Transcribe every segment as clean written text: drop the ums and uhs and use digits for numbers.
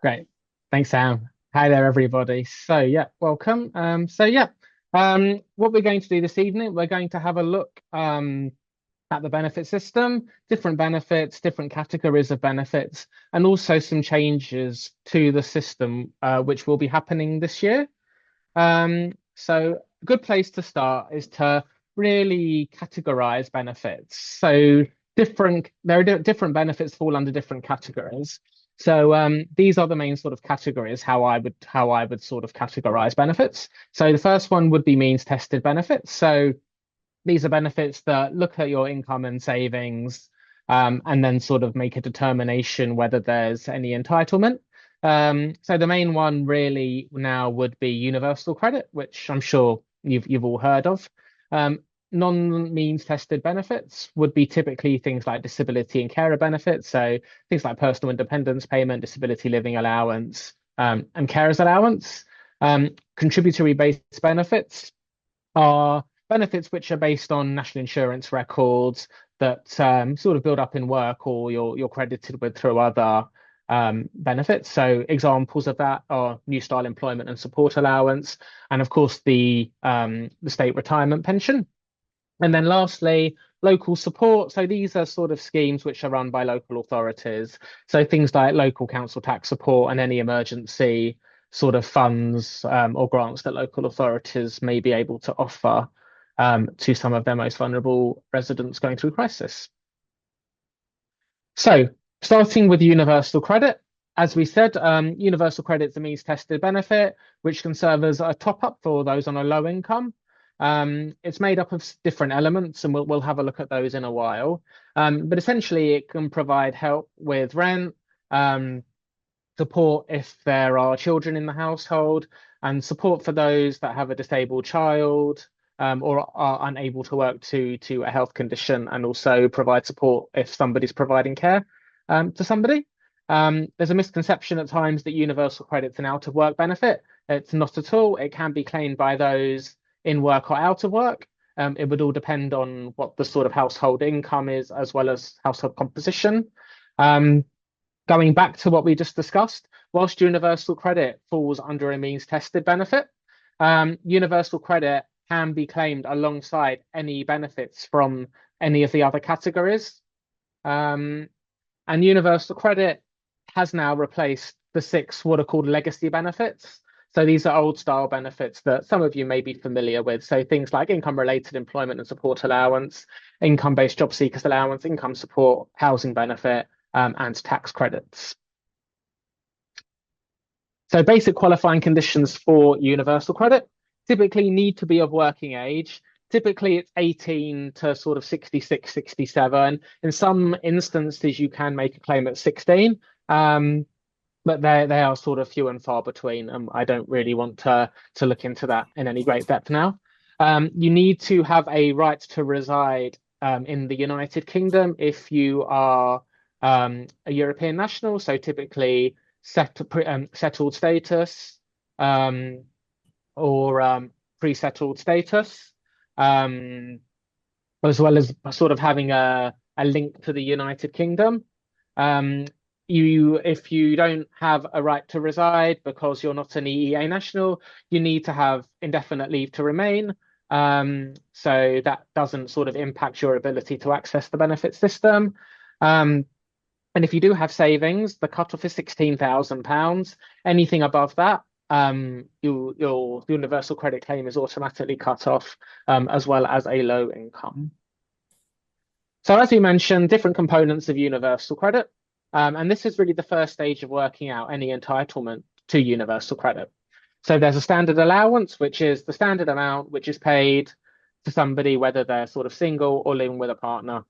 Great. Thanks, Sam. Hi there, everybody. Welcome. What we're going to do this evening, we're going to have a look at the benefit system, different benefits, different categories of benefits, and also some changes to the system which will be happening this year. A good place to start is to really categorize benefits. Different benefits fall under different categories. These are the main sort of categories how I would sort of categorize benefits. So the first one would be means tested benefits. So these are benefits that look at your income and savings, and then sort of make a determination whether there's any entitlement. So the main one really now would be universal credit, which I'm sure you've all heard of. Non-means tested benefits would be typically things like disability and carer benefits, so things like personal independence payment, disability living allowance, and carers allowance. Contributory based benefits are benefits which are based on national insurance records that sort of build up in work or you're credited with through other benefits. So examples of that are new style employment and support allowance, and of course the state retirement pension. And then lastly, local support. So these are sort of schemes which are run by local authorities. So things like local council tax support and any emergency sort of funds or grants that local authorities may be able to offer to some of their most vulnerable residents going through crisis. So starting with universal credit, as we said, universal credit is a means tested benefit, which can serve as a top up for those on a low income. It's made up of different elements, and we'll have a look at those in a while. But essentially, it can provide help with rent, support if there are children in the household, and support for those that have a disabled child, or are unable to work to a health condition, and also provide support if somebody's providing care to somebody. There's a misconception at times that universal credit's an out of work benefit. It's not at all. It can be claimed by those in work or out of work. It would all depend on what the sort of household income is, as well as household composition. Going back to what we just discussed, whilst universal credit falls under a means tested benefit, universal credit can be claimed alongside any benefits from any of the other categories. And universal credit has now replaced the six what are called legacy benefits. So these are old style benefits that some of you may be familiar with. So things like income related employment and support allowance, income based job seekers allowance, income support, housing benefit, and tax credits. So basic qualifying conditions for universal credit typically need to be of working age. Typically it's 18 to sort of 66, 67. In some instances, you can make a claim at 16. But they are sort of few and far between. I don't really want to look into that in any great depth now. You need to have a right to reside in the United Kingdom if you are a European national, so typically settled status or pre-settled status, as well as sort of having a link to the United Kingdom. If you don't have a right to reside because you're not an EEA national, you need to have indefinite leave to remain. So that doesn't sort of impact your ability to access the benefit system. And if you do have savings, the cutoff is £16,000. Anything above that, your universal credit claim is automatically cut off, as well as a low income. So as we mentioned, different components of universal credit. And this is really the first stage of working out any entitlement to universal credit. So there's a standard allowance, which is the standard amount which is paid to somebody, whether they're sort of single or living with a partner.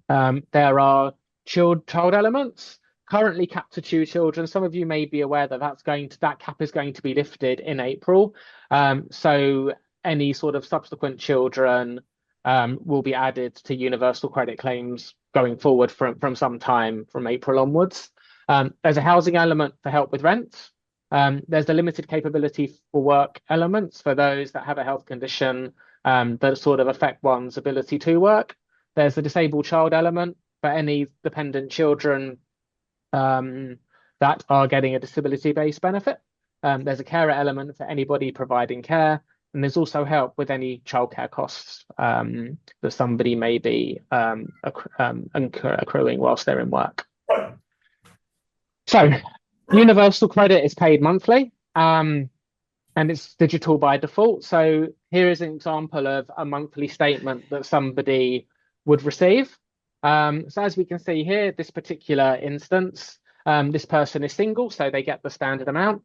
There are child elements, currently capped to 2 children. Some of you may be aware that that cap is going to be lifted in April. So any sort of subsequent children will be added to universal credit claims going forward from some time from April onwards. There's a housing element for help with rent. There's the limited capability for work elements for those that have a health condition that sort of affect one's ability to work. There's the disabled child element for any dependent children that are getting a disability-based benefit. There's a carer element for anybody providing care, and there's also help with any childcare costs that somebody may be accruing whilst they're in work. So, universal credit is paid monthly, and it's digital by default. So here is an example of a monthly statement that somebody would receive. So as we can see here, this particular instance, this person is single, so they get the standard amount.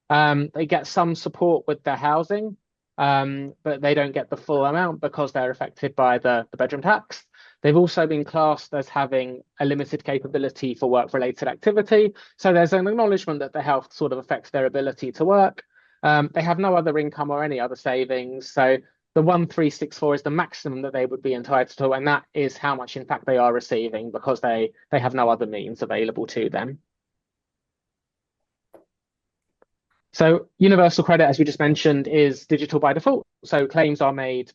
They get some support with their housing, but they don't get the full amount because they're affected by the bedroom tax. They've also been classed as having a limited capability for work-related activity. So there's an acknowledgement that their health sort of affects their ability to work. They have no other income or any other savings. So the 1364 is the maximum that they would be entitled to, and that is how much, in fact, they are receiving because they have no other means available to them. So universal credit, as we just mentioned, is digital by default. So claims are made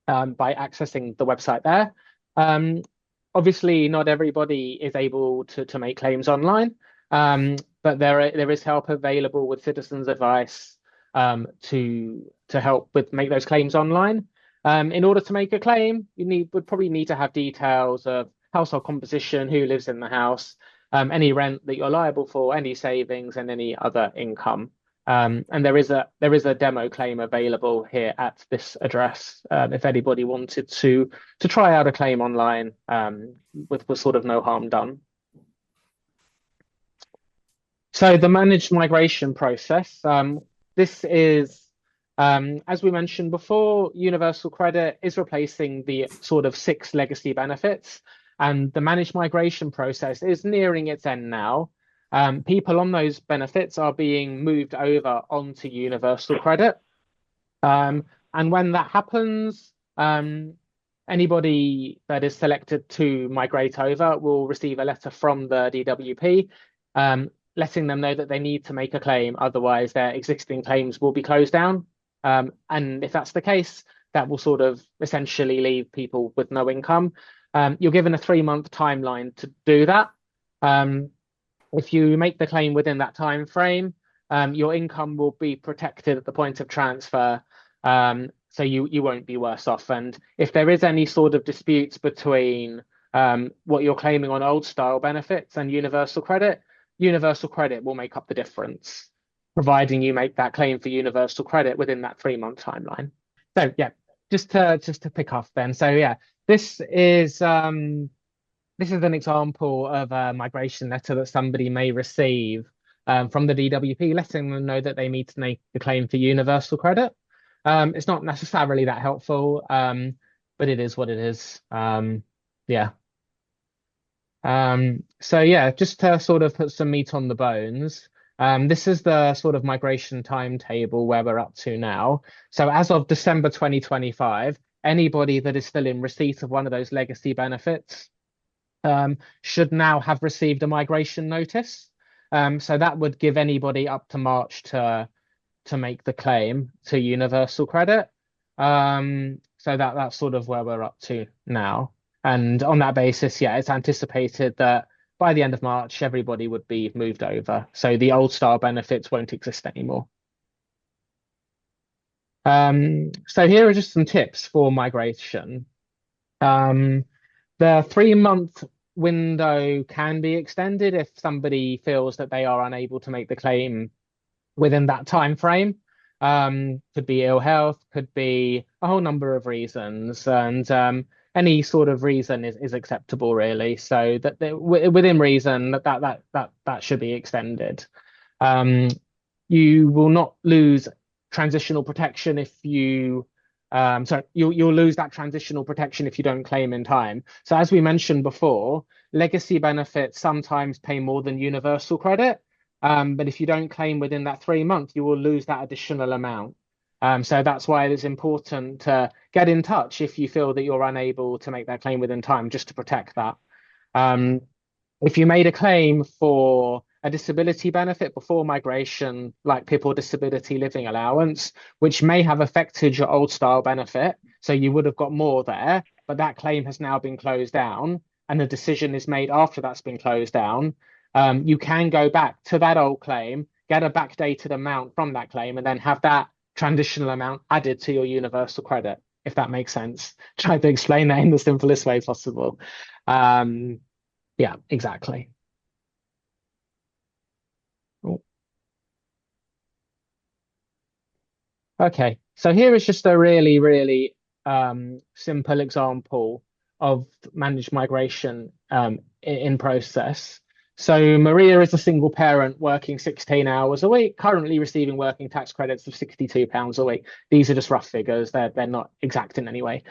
by accessing the website there. Obviously, not everybody is able to make claims online, but there is help available with citizens' advice to help with make those claims online. In order to make a claim, would probably need to have details of household composition, who lives in the house, any rent that you're liable for, any savings, and any other income. And there is a demo claim available here at this address if anybody wanted to try out a claim online with sort of no harm done. So the managed migration process, this is, as we mentioned before, universal credit is replacing the sort of 6 legacy benefits, and the managed migration process is nearing its end now. People on those benefits are being moved over onto universal credit. And when that happens, anybody that is selected to migrate over will receive a letter from the DWP letting them know that they need to make a claim, otherwise their existing claims will be closed down. And if that's the case, that will sort of essentially leave people with no income. You're given a 3-month timeline to do that. If you make the claim within that time frame, your income will be protected at the point of transfer, so you won't be worse off. And if there is any sort of disputes between what you're claiming on old style benefits and universal credit will make up the difference, providing you make that claim for universal credit within that 3-month timeline. So yeah, just to pick off then. So yeah, this is an example of a migration letter that somebody may receive from the DWP, letting them know that they need to make the claim for universal credit. It's not necessarily that helpful, but it is what it is. Yeah. So yeah, just to sort of put some meat on the bones, this is the sort of migration timetable where we're up to now. So as of December 2025, anybody that is still in receipt of one of those legacy benefits should now have received a migration notice. So that would give anybody up to March to make the claim to universal credit. So that's sort of where we're up to now. And on that basis, yeah, it's anticipated that by the end of March, everybody would be moved over. So the old style benefits won't exist anymore. So here are just some tips for migration. The 3-month window can be extended if somebody feels that they are unable to make the claim within that time frame. Could be ill health, could be a whole number of reasons, and any sort of reason is acceptable, really. So that within reason, that should be extended. You will not lose transitional protection if you you'll lose that transitional protection if you don't claim in time. So as we mentioned before, legacy benefits sometimes pay more than universal credit. But if you don't claim within that 3 months, you will lose that additional amount. So that's why it is important to get in touch if you feel that you're unable to make that claim within time, just to protect that. If you made a claim for a disability benefit before migration, like PIP or disability living allowance, which may have affected your old style benefit, so you would have got more there, but that claim has now been closed down, and a decision is made after that's been closed down, you can go back to that old claim, get a backdated amount from that claim, and then have that transitional amount added to your universal credit, if that makes sense. Try to explain that in the simplest way possible. Um, yeah, exactly. Okay, so here is just a really, really simple example of managed migration in process. So Maria is a single parent working 16 hours a week, currently receiving working tax credits of £62 a week. These are just rough figures; they're not exact in any way.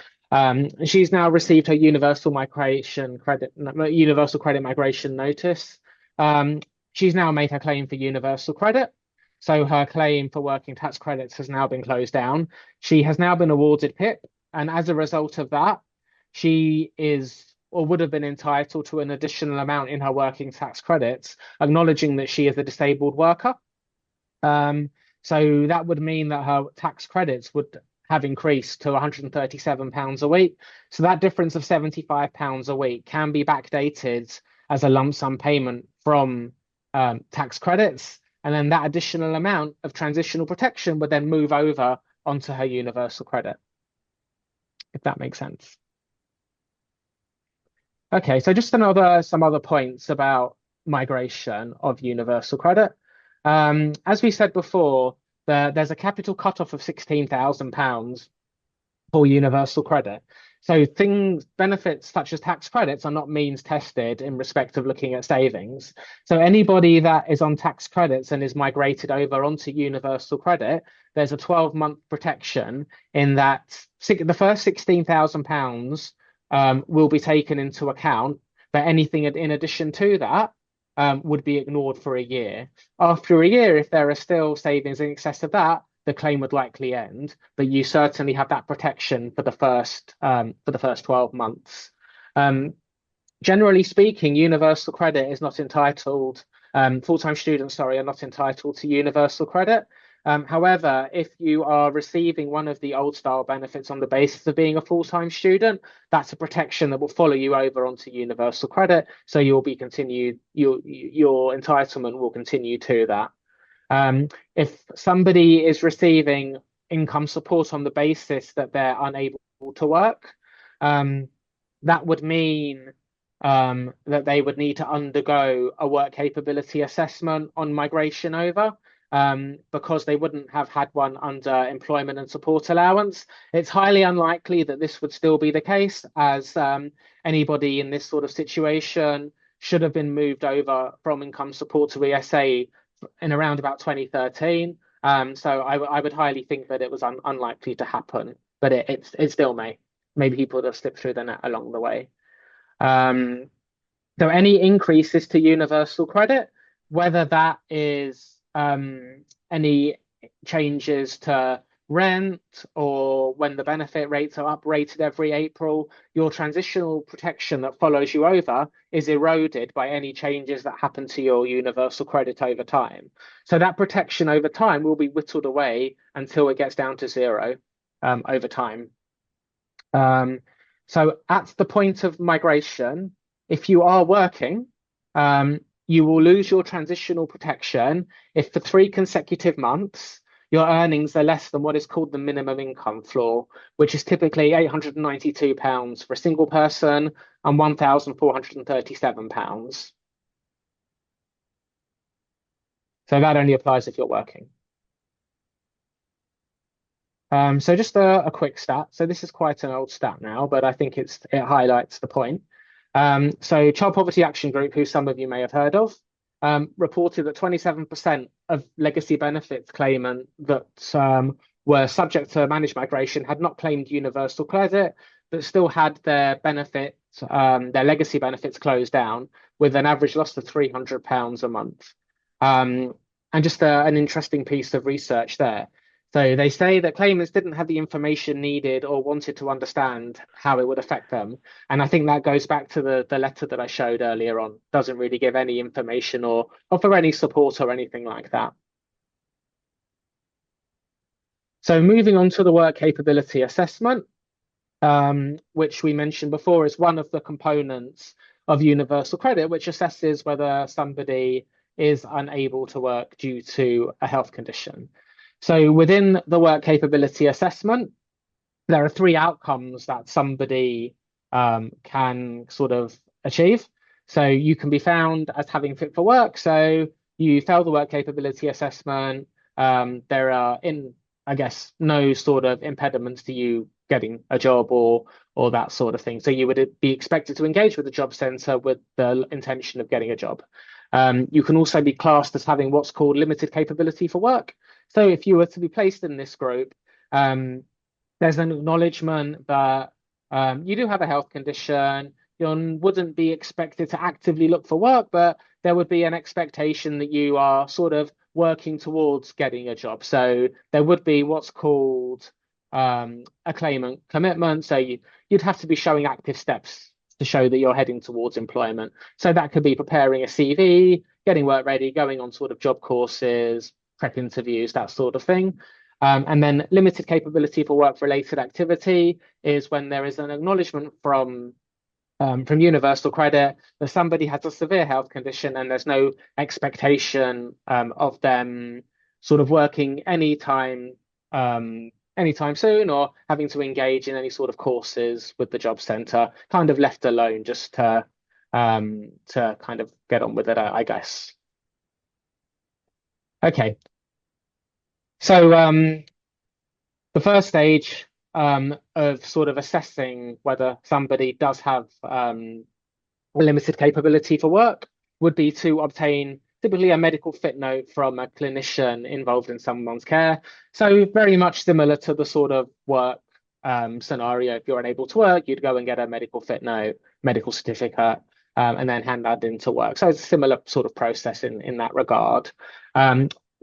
She's now received her universal credit migration notice. Um, she's now made her claim for universal credit. So her claim for working tax credits has now been closed down. She has now been awarded PIP, and as a result of that, she is or would have been entitled to an additional amount in her working tax credits, acknowledging that she is a disabled worker. Um, so that would mean that her tax credits would have increased to £137 a week. So that difference of £75 a week can be backdated as a lump sum payment from tax credits. And then that additional amount of transitional protection would then move over onto her universal credit, if that makes sense. Okay, so just some other points about migration of universal credit. As we said before, there's a capital cutoff of £16,000 for universal credit. So benefits such as tax credits are not means tested in respect of looking at savings. So anybody that is on tax credits and is migrated over onto universal credit, there's a 12-month protection in that the first £16,000 will be taken into account, but anything in addition to that would be ignored for a year. After a year, if there are still savings in excess of that, the claim would likely end, but you certainly have that protection for the first 12 months. Um, Generally speaking, universal credit is not entitled, full-time students, sorry, are not entitled to universal credit. However, if you are receiving one of the old style benefits on the basis of being a full-time student, that's a protection that will follow you over onto universal credit. So you'll be continued, your entitlement will continue to that. If somebody is receiving income support on the basis that they're unable to work, um, that would mean that they would need to undergo a work capability assessment on migration over. Because they wouldn't have had one under employment and support allowance. It's highly unlikely that this would still be the case, as anybody in this sort of situation should have been moved over from income support to ESA in around about 2013. So I would highly think that it was unlikely to happen, but it still may. Maybe people would have slipped through the net along the way. Um, so any increases to universal credit, whether that is any changes to rent or when the benefit rates are uprated every April, your transitional protection that follows you over is eroded by any changes that happen to your universal credit over time. So that protection over time will be whittled away until it gets down to zero over time. So at the point of migration, if you are working, you will lose your transitional protection if for 3 consecutive months your earnings are less than what is called the minimum income floor, which is typically £892 for a single person and £1,437. So that only applies if you're working. So just a quick stat. So this is quite an old stat now, but I think it highlights the point. So Child Poverty Action Group, who some of you may have heard of, reported that 27% of legacy benefits claimant that were subject to managed migration had not claimed universal credit, but still had their legacy benefits closed down with an average loss of £300 a month. And just an interesting piece of research there. So they say that claimants didn't have the information needed or wanted to understand how it would affect them. And I think that goes back to the letter that I showed earlier on. Doesn't really give any information or offer any support or anything like that. So moving on to the work capability assessment, which we mentioned before is one of the components of universal credit, which assesses whether somebody is unable to work due to a health condition. So within the work capability assessment, there are three outcomes that somebody can sort of achieve. So you can be found as having fit for work. So you fail the work capability assessment. There are I guess, no sort of impediments to you getting a job or that sort of thing. So you would be expected to engage with the job centre with the intention of getting a job. You can also be classed as having what's called limited capability for work. So if you were to be placed in this group, there's an acknowledgement that you do have a health condition. You wouldn't be expected to actively look for work, but there would be an expectation that you are sort of working towards getting a job. So there would be what's called a claimant commitment. So you'd have to be showing active steps to show that you're heading towards employment. So that could be preparing a CV, getting work ready, going on sort of job courses, prep interviews, that sort of thing. And then limited capability for work-related activity is when there is an acknowledgement from universal credit that somebody has a severe health condition and there's no expectation of them sort of working anytime soon or having to engage in any sort of courses with the job centre, kind of left alone just to kind of get on with it, I guess. Okay. So the first stage of sort of assessing whether somebody does have limited capability for work would be to obtain typically a medical fit note from a clinician involved in someone's care. So very much similar to the sort of work scenario. If you're unable to work, you'd go and get a medical fit note, medical certificate, and then hand that into work. So it's a similar sort of process in that regard.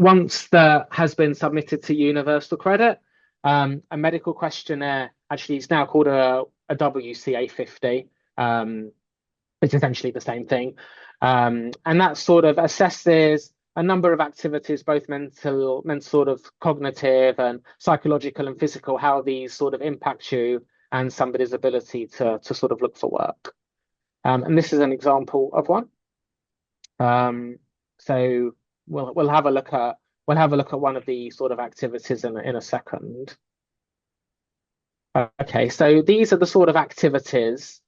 Once that has been submitted to universal credit, a medical questionnaire actually is now called a WCA 50. It's essentially the same thing. And that sort of assesses a number of activities, both mental sort of cognitive and psychological and physical, how these sort of impact you and somebody's ability to sort of look for work. And this is an example of one. So we'll have a look at one of the sort of activities in a second. Okay, so these are the sort of activities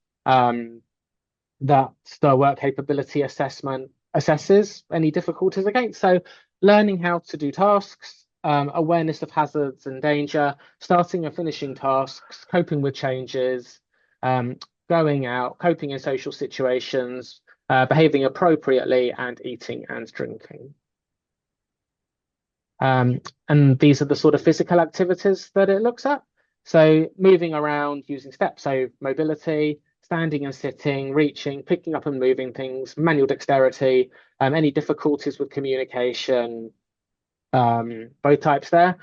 that the work capability assessment assesses any difficulties against. So learning how to do tasks, awareness of hazards and danger, starting and finishing tasks, coping with changes, going out, coping in social situations, behaving appropriately, and eating and drinking. And these are the sort of physical activities that it looks at. So moving around using steps, so mobility, standing and sitting, reaching, picking up and moving things, manual dexterity, any difficulties with communication, both types there,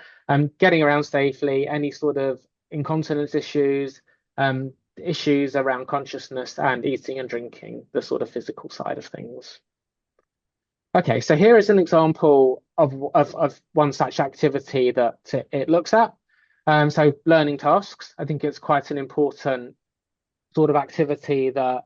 getting around safely, any sort of incontinence issues, issues around consciousness and eating and drinking, the sort of physical side of things. Okay, so here is an example of one such activity that it looks at. So learning tasks, I think it's quite an important sort of activity that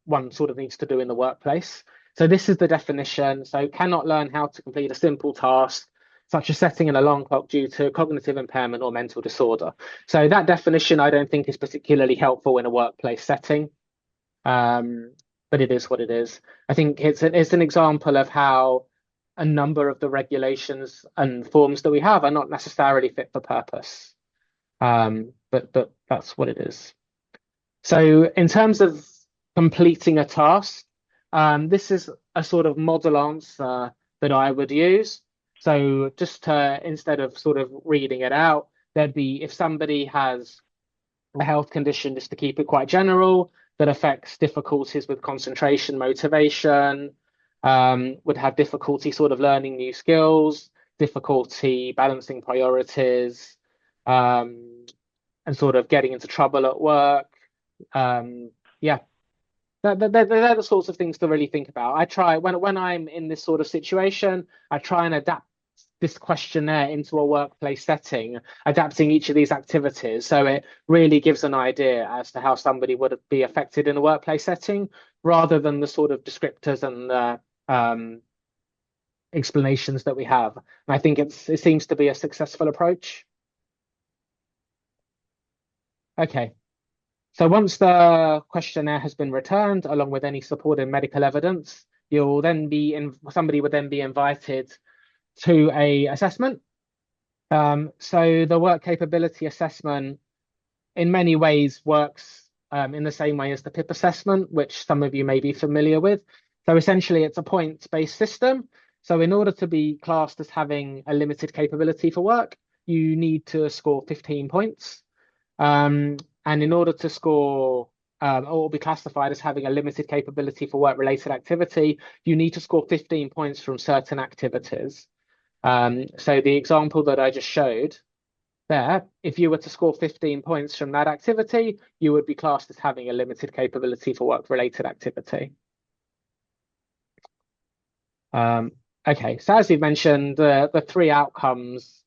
one sort of needs to do in the workplace. So this is the definition. So cannot learn how to complete a simple task, such as setting an alarm clock due to cognitive impairment or mental disorder. So that definition I don't think is particularly helpful in a workplace setting. But it is what it is. I think it's an example of how a number of the regulations and forms that we have are not necessarily fit for purpose. But that's what it is. So in terms of completing a task, this is a sort of model answer that I would use. So just instead of sort of reading it out, there'd be if somebody has a health condition, just to keep it quite general, that affects difficulties with concentration, motivation, would have difficulty sort of learning new skills, difficulty balancing priorities, and sort of getting into trouble at work. Yeah, they're the sorts of things to really think about. I try when I'm in this sort of situation, I try and adapt this questionnaire into a workplace setting, adapting each of these activities. So it really gives an idea as to how somebody would be affected in a workplace setting, rather than the sort of descriptors and the explanations that we have. And I think it seems to be a successful approach. Okay. So once the questionnaire has been returned, along with any supporting medical evidence, somebody would then be invited to a assessment. So the work capability assessment in many ways works in the same way as the PIP assessment, which some of you may be familiar with. So essentially, it's a points-based system. So in order to be classed as having a limited capability for work, you need to score 15 points. And in order to score or be classified as having a limited capability for work-related activity, you need to score 15 points from certain activities. So the example that I just showed there, if you were to score 15 points from that activity, you would be classed as having a limited capability for work-related activity. Okay, so as you've mentioned, the three outcomes,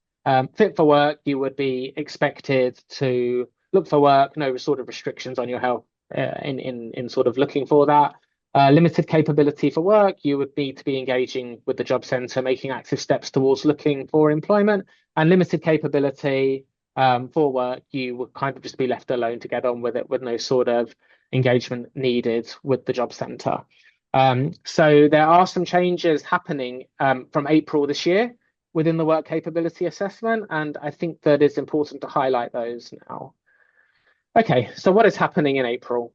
fit for work, you would be expected to look for work, no sort of restrictions on your health in sort of looking for that. Limited capability for work, you would need to be engaging with the job centre, making active steps towards looking for employment. And limited capability for work, you would kind of just be left alone to get on with it with no sort of engagement needed with the job centre. So there are some changes happening from April this year within the work capability assessment, and I think that it's important to highlight those now. Okay, so what is happening in April?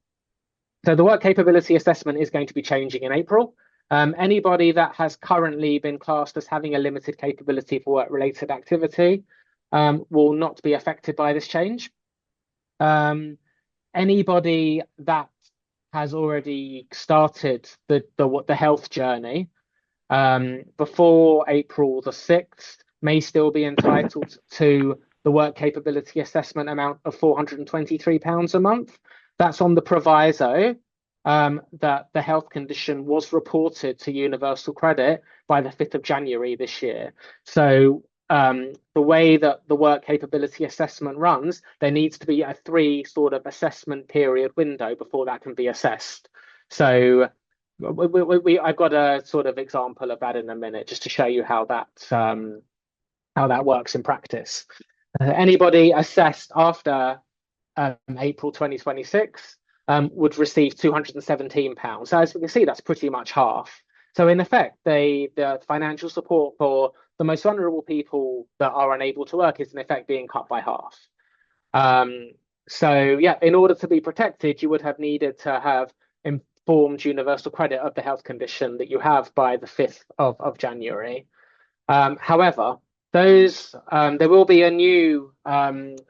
So the work capability assessment is going to be changing in April. Anybody that has currently been classed as having a limited capability for work-related activity will not be affected by this change. Anybody that has already started the health journey before April the 6th may still be entitled to the work capability assessment amount of £423 a month. That's on the proviso that the health condition was reported to Universal Credit by the 5th of January this year. So the way that the work capability assessment runs, there needs to be a 3 sort of assessment period window before that can be assessed. So I've got a sort of example of that in a minute, just to show you how that works in practice. Anybody assessed after April 2026 would receive £217. So as we can see, that's pretty much half. So in effect, the financial support for the most vulnerable people that are unable to work is in effect being cut by half. So yeah, in order to be protected, you would have needed to have informed Universal Credit of the health condition that you have by the 5th of January. However, there will be a new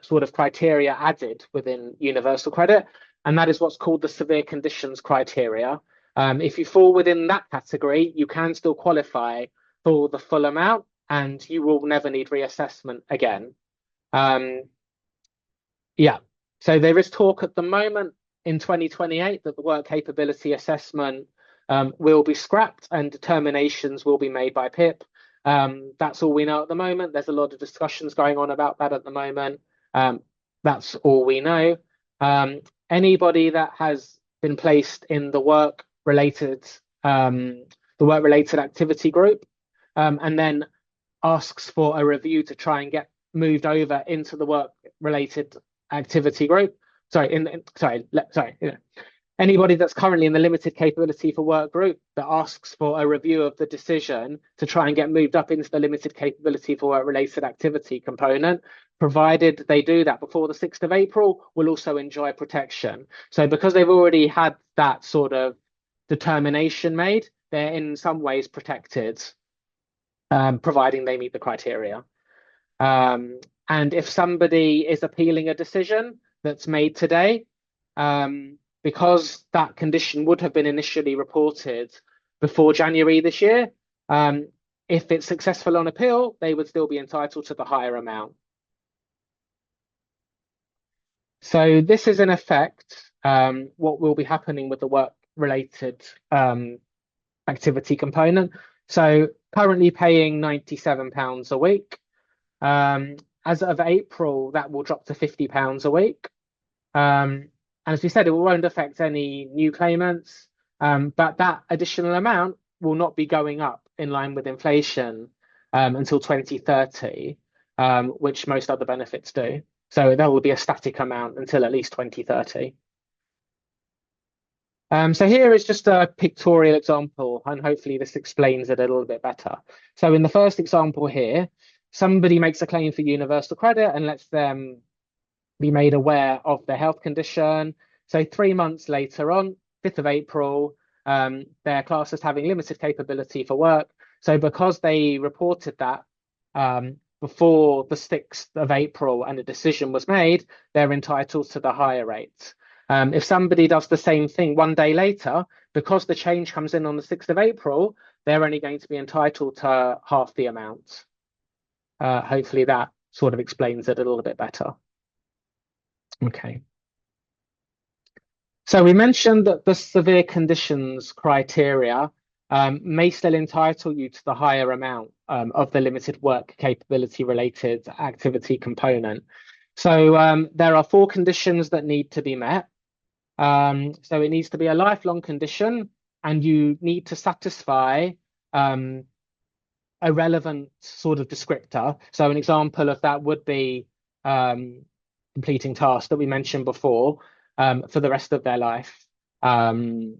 sort of criteria added within Universal Credit, and that is what's called the severe conditions criteria. If you fall within that category, you can still qualify for the full amount, and you will never need reassessment again. Yeah, so there is talk at the moment in 2028 that the work capability assessment will be scrapped and determinations will be made by PIP. That's all we know at the moment. There's a lot of discussions going on about that at the moment. That's all we know. Anybody that has been placed in the work-related activity group and then asks for a review to try and get moved over into the work-related activity group. Anybody that's currently in the limited capability for work group that asks for a review of the decision to try and get moved up into the limited capability for work related activity component, provided they do that before the 6th of April, will also enjoy protection. So because they've already had that sort of determination made, they're in some ways protected, providing they meet the criteria. And if somebody is appealing a decision that's made today, because that condition would have been initially reported before January this year, if it's successful on appeal, they would still be entitled to the higher amount. So this is in effect what will be happening with the work-related activity component. So currently paying £97 a week. Um, as of April, that will drop to £50 a week. And as we said, it won't affect any new claimants, but that additional amount will not be going up in line with inflation until 2030, which most other benefits do. So there will be a static amount until at least 2030. So here is just a pictorial example, and hopefully this explains it a little bit better. So in the first example here, somebody makes a claim for universal credit and lets them be made aware of their health condition. So 3 months later on, 5th of April, they're classed as having limited capability for work. So because they reported that before the 6th of April and a decision was made, they're entitled to the higher rate. If somebody does the same thing 1 day later, because the change comes in on the 6th of April, they're only going to be entitled to half the amount. Hopefully that sort of explains it a little bit better. Okay. So we mentioned that the severe conditions criteria may still entitle you to the higher amount of the limited work capability related activity component. So there are 4 conditions that need to be met. So it needs to be a lifelong condition, and you need to satisfy a relevant sort of descriptor. So an example of that would be completing tasks that we mentioned before for the rest of their life. And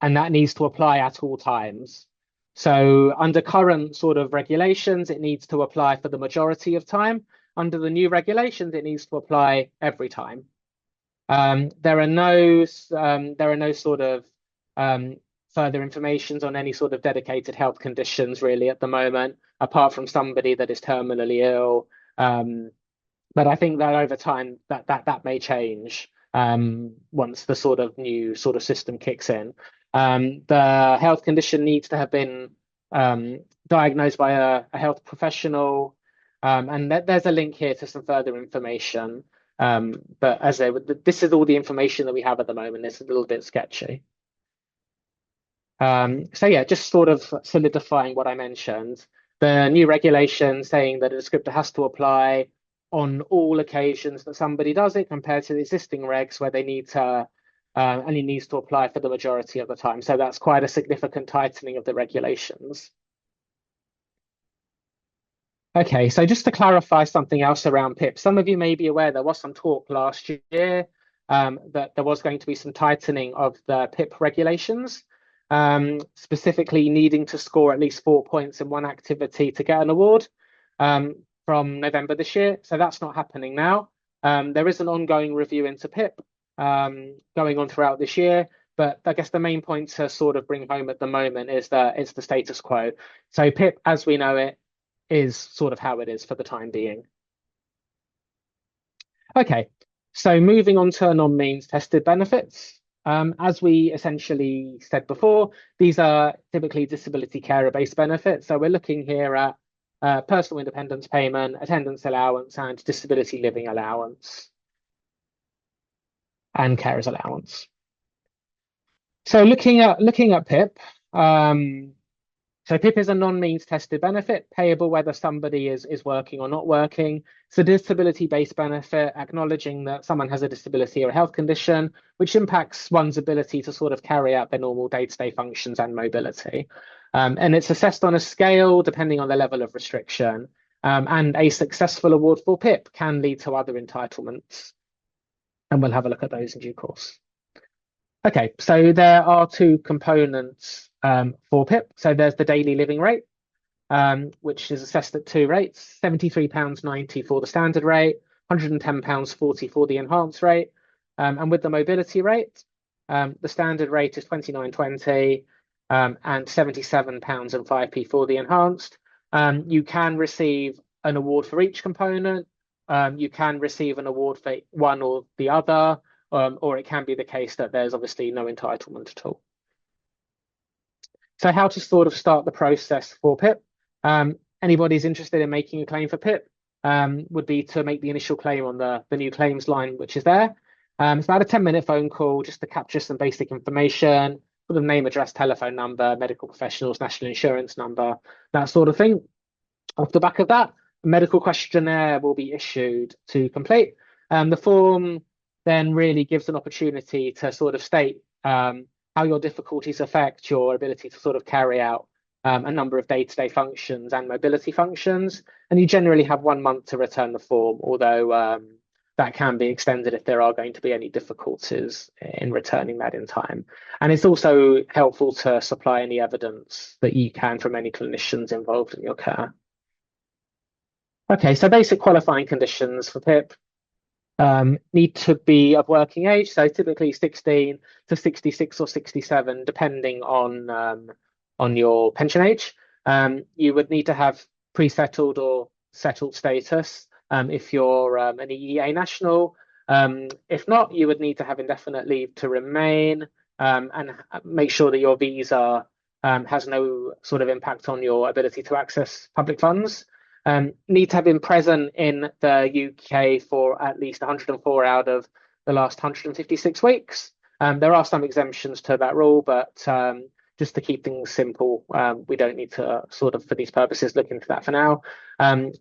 that needs to apply at all times. So under current sort of regulations, it needs to apply for the majority of time. Under the new regulations, it needs to apply every time. There are no sort of further informations on any sort of dedicated health conditions really at the moment, apart from somebody that is terminally ill. But I think that over time that may change once the sort of new sort of system kicks in. The health condition needs to have been diagnosed by a health professional, and there's a link here to some further information. But this is all the information that we have at the moment. It's a little bit sketchy. So yeah, just sort of solidifying what I mentioned. The new regulation saying that a descriptor has to apply on all occasions that somebody does it, compared to the existing regs where they need to only needs to apply for the majority of the time. So that's quite a significant tightening of the regulations. Okay, so just to clarify something else around PIP, some of you may be aware there was some talk last year that there was going to be some tightening of the PIP regulations, specifically needing to score at least 4 points in one activity to get an award from November this year. So that's not happening now. There is an ongoing review into PIP going on throughout this year. But I guess the main point to sort of bring home at the moment is that it's the status quo. So PIP, as we know it, is sort of how it is for the time being. Okay, so moving on to non-means tested benefits. As we essentially said before, these are typically disability carer-based benefits. So we're looking here at personal independence payment, attendance allowance, and disability living allowance, and carers allowance. So looking at PIP, so PIP is a non-means tested benefit payable whether somebody is working or not working. It's a disability-based benefit acknowledging that someone has a disability or a health condition which impacts one's ability to sort of carry out their normal day-to-day functions and mobility. And it's assessed on a scale depending on the level of restriction. And a successful award for PIP can lead to other entitlements. And we'll have a look at those in due course. Okay, so there are 2 components for PIP. So there's the daily living rate, which is assessed at 2 rates, £73.90 for the standard rate, £110.40 for the enhanced rate. And with the mobility rate, the standard rate is £29.20 and £77.05 for the enhanced. You can receive an award for each component. You can receive an award for one or the other, or it can be the case that there's obviously no entitlement at all. So how to sort of start the process for PIP? Anybody's interested in making a claim for PIP would be to make the initial claim on the new claims line, which is there. It's about a 10-minute phone call just to capture some basic information. sort of name, address, telephone number, medical professionals, national insurance number, that sort of thing. Off the back of that, a medical questionnaire will be issued to complete. The form then really gives an opportunity to sort of state how your difficulties affect your ability to sort of carry out a number of day-to-day functions and mobility functions. And you generally have 1 month to return the form, although that can be extended if there are going to be any difficulties in returning that in time. And it's also helpful to supply any evidence that you can from any clinicians involved in your care. Okay, so basic qualifying conditions for PIP need to be of working age, so typically 16 to 66 or 67, depending on your pension age. You would need to have pre-settled or settled status if you're an EEA national. If not, you would need to have indefinite leave to remain and make sure that your visa has no sort of impact on your ability to access public funds. Need to have been present in the UK for at least 104 out of the last 156 weeks. There are some exemptions to that rule, but just to keep things simple, we don't need to sort of, for these purposes, look into that for now.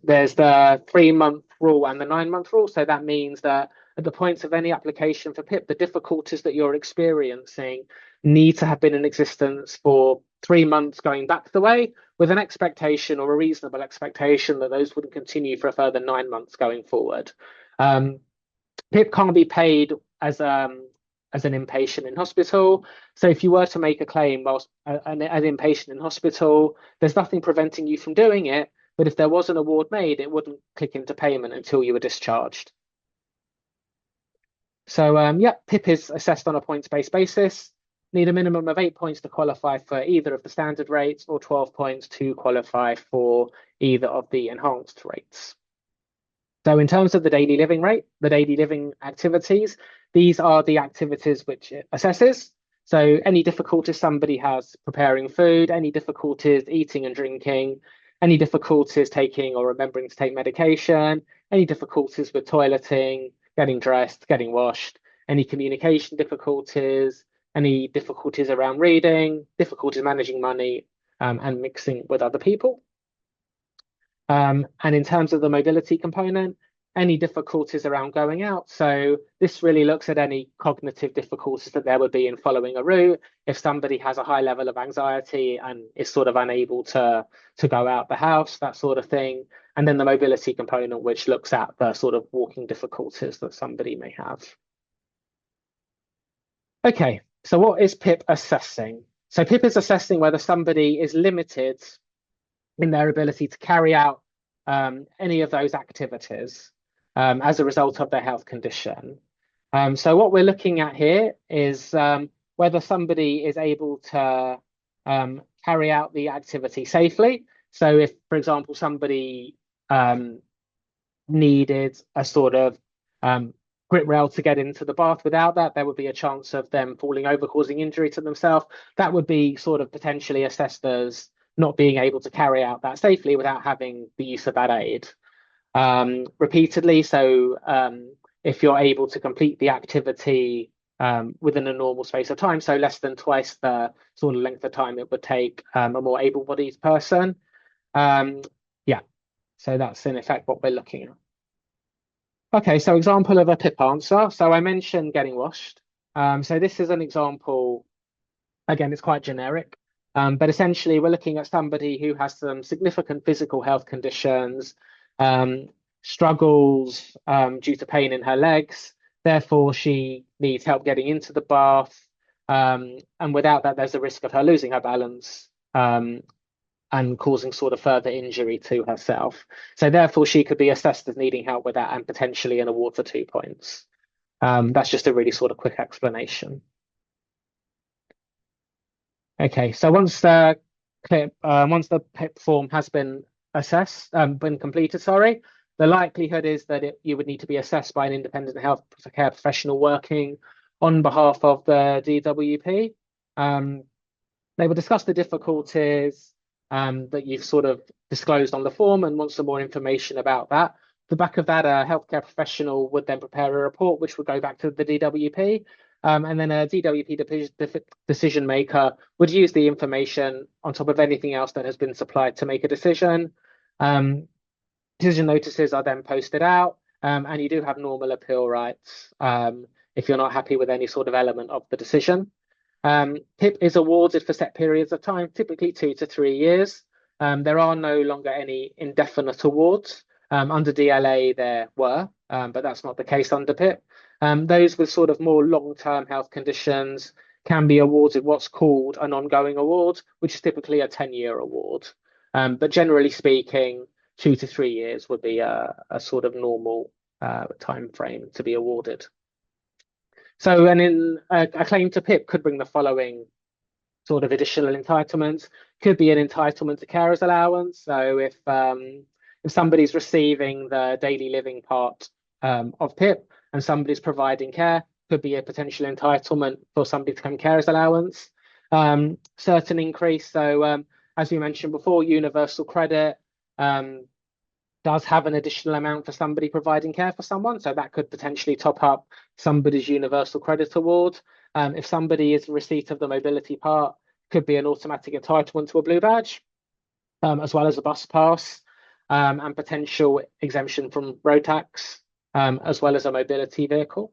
There's the 3-month rule and the 9-month rule. So that means that at the point of any application for PIP, the difficulties that you're experiencing need to have been in existence for 3 months going back the way, with an expectation or a reasonable expectation that those wouldn't continue for a further 9 months going forward. PIP can't be paid as an inpatient in hospital. So if you were to make a claim whilst an inpatient in hospital, there's nothing preventing you from doing it. But if there was an award made, it wouldn't click into payment until you were discharged. So yeah, PIP is assessed on a points-based basis. Need a minimum of 8 points to qualify for either of the standard rates, or 12 points to qualify for either of the enhanced rates. So in terms of the daily living rate, the daily living activities, these are the activities which it assesses. So any difficulties somebody has preparing food, any difficulties eating and drinking, any difficulties taking or remembering to take medication, any difficulties with toileting, getting dressed, getting washed, any communication difficulties, any difficulties around reading, difficulties managing money, and mixing with other people. And in terms of the mobility component, any difficulties around going out. So this really looks at any cognitive difficulties that there would be in following a route. If somebody has a high level of anxiety and is sort of unable to go out the house, that sort of thing. And then the mobility component, which looks at the sort of walking difficulties that somebody may have. Okay, so what is PIP assessing? So PIP is assessing whether somebody is limited in their ability to carry out any of those activities as a result of their health condition. So what we're looking at here is whether somebody is able to carry out the activity safely. So if, for example, somebody needed a sort of grip rail to get into the bath, without that, there would be a chance of them falling over, causing injury to themselves. That would be sort of potentially assessed as not being able to carry out that safely without having the use of that aid repeatedly. So if you're able to complete the activity within a normal space of time, so less than twice the sort of length of time it would take a more able-bodied person. Yeah, so that's in effect what we're looking at. Okay, so example of a PIP answer. So I mentioned getting washed. So this is an example. Again, it's quite generic. But essentially, we're looking at somebody who has some significant physical health conditions, struggles due to pain in her legs. Therefore, she needs help getting into the bath. And without that, there's a risk of her losing her balance and causing sort of further injury to herself. So therefore, she could be assessed as needing help with that and potentially an award for 2 points. That's just a really sort of quick explanation. Okay, so once the PIP form has been completed, the likelihood is that you would need to be assessed by an independent health care professional working on behalf of the DWP. They will discuss the difficulties that you've sort of disclosed on the form and want some more information about that. The back of that, a healthcare professional would then prepare a report which would go back to the DWP. And then a DWP decision maker would use the information on top of anything else that has been supplied to make a decision. Um, Decision notices are then posted out, and you do have normal appeal rights if you're not happy with any sort of element of the decision. PIP is awarded for set periods of time, typically 2 to 3 years. There are no longer any indefinite awards. Under DLA, there were, but that's not the case under PIP. Those with sort of more long-term health conditions can be awarded what's called an ongoing award, which is typically a 10-year award. But generally speaking, 2 to 3 years would be a sort of normal time frame to be awarded. So, and in a claim to PIP could bring the following sort of additional entitlements. Could be an entitlement to carers allowance. So if somebody's receiving the daily living part of PIP and somebody's providing care, could be a potential entitlement for somebody to come carers allowance. Certain increase. So as we mentioned before, universal credit does have an additional amount for somebody providing care for someone. So that could potentially top up somebody's universal credit award. If somebody is in receipt of the mobility part, could be an automatic entitlement to a blue badge, as well as a bus pass, and potential exemption from road tax, as well as a mobility vehicle.